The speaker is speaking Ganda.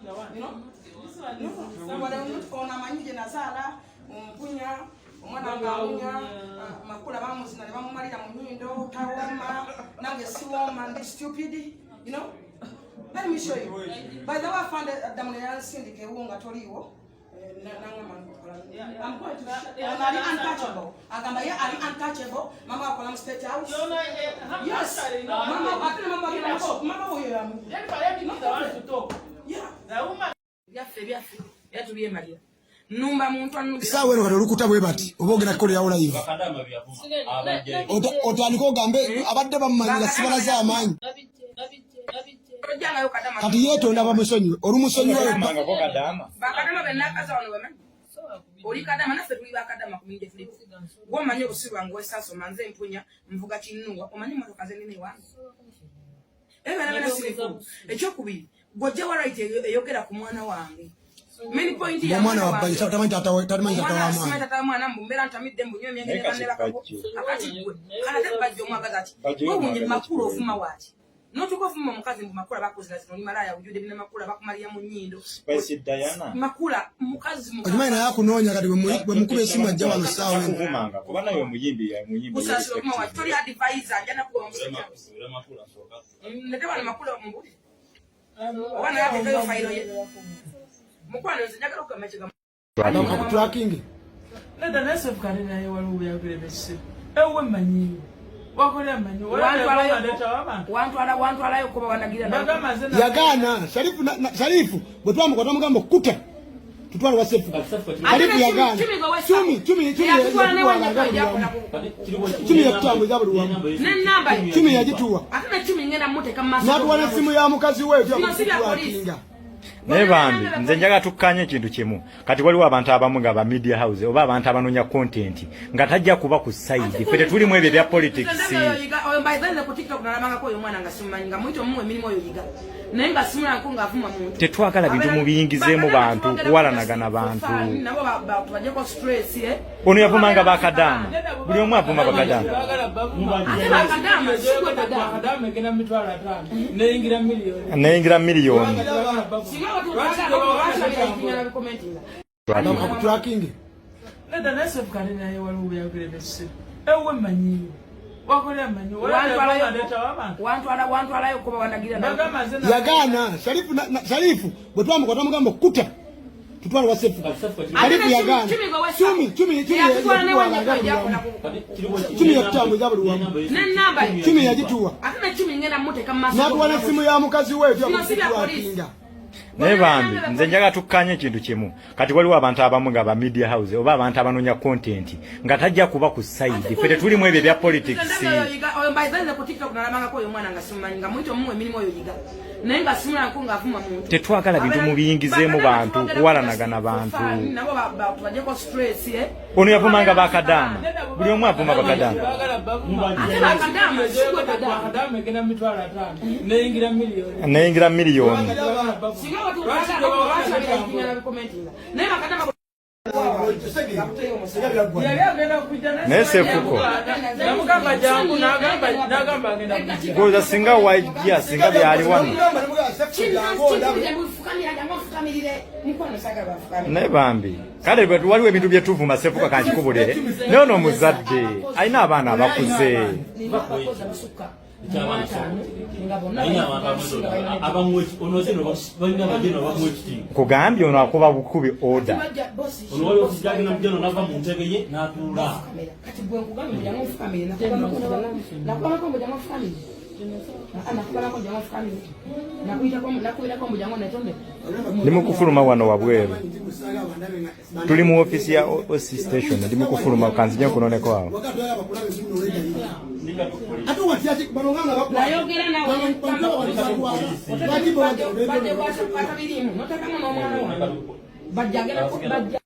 You know? On a manigé Nazala, on punya, umwana ngaunya, makula bamuzina bamumalira munyindo, tawoma, nange siwoma and stupid, you know? Let me show you. By the way, I found that Damon Syndicate wonga toliwo. I'm going to are untouchable. Agambaya are untouchable. Mama Kolam State House. Yes. Mama yeah. The woman to be Maria. Numba muntu anu sawe ro rukuta bwe bati obogera kole yaola yiva otaliko gambe abadde bamanyira sibala za amanyi kati yeto ndaba musonyi orumusonyi wayo manga ko kadama bakadama benakaza wano bana oli kadama nafe tuli bakadama kuminje flip gwo manyo kusirwa ngo esaso manze mpunya mvuga kinnuwa omanyi motoka ze nene wangu bana sirifu ekyo kubiri gojja wa right eyogera ku mwana wange many point ya mwana wa bali tamanyi tata wa tata mwana mbumbera ntamidde mbunyo myenge kanela kako akati gwe kana tebajjo mwagaza ati wo bunye makulu ofuma wati notuko ofuma mukazi mbu makula bakozira zino ni malaya ujude bina makula bakumalia mu nyindo basi Diana makula mukazi ojimana yakunonya kati bwe mukulu esimu ajja wano sawa ngumanga kubana yo muyimbi usasiro kuma wa tori advisor njana ku omusika makula soka ndeteba makula mbuti wana yake kayo failo ye mukwana nzijagala okukamachika tracking nada nase bukanena ye walubu yakule bese ewe manyi wakola manyi wantu alayo kuba wanagira yagana Sharifu bwe twamukwata mugambo kuta tutwala wasefu Sharifu yagana chumi yakutambo zabulu wamu chumi yajituwa natwala simu ya mukazi wetu ya Nebambi nze njaga tukkanye kintu kimu kati waliwo abantu abamu nga ba media house oba abantu abanonya content nga tajja kuba ku side fete tuli mu ebyo bya politics by the way ku TikTok nalamanga ko yomwana nga simanyinga mwito mumwe milimo yo yiga nenga simula nko nga avuma muntu tetwagala bintu mubiyingizeemu bantu kuwalanagana bantu nabo baje ko stress ono yavumanga bakadamu buli omu avuma bakadamu bakadamu gena mitwala 5 neyingira miliyoni tracking nada nase bukanena ye walubu yakule bese ewe manyi wakola manyi wantu alayo kuba wanagira yagana Sharifu bwe twamukwata mugambo kuta tutwala wasefu Sharifu yagana chumi yakutambo zabulu wamu chumi yajituwa natwala simu ya mukazi wetu ya Nebambi nze njaga tukkanye kintu kimu kati waliwo abantu abamu nga ba media house oba abantu abanonya content nga tajja kuba ku side fete tuli mu ebyo bya politics by the way ku TikTok nalamanga ko yomwana nga simanyinga mwito mumwe milimo yo yiga nenga simula nko nga avuma muntu tetwagala bintu mubiyingizeemu bantu kuwalanagana bantu nabo baje ko stress ono yavumanga bakadamu buli omu avuma bakadamu bakadamu gena mitwala 5 neyingira miliyoni nesefuko goza singa wajja singa byali wano nebambi kale waliwo ebintu byetuvuma sefuka kankikubulire nono muzadde alina abaana abakuze kugambye ono akuba bukubi order ndi mukufuluma wano wabweru tuli mu ofisi ya OC station ndi mukufuluma kanzija kunoneko awo nayogera nawe bajja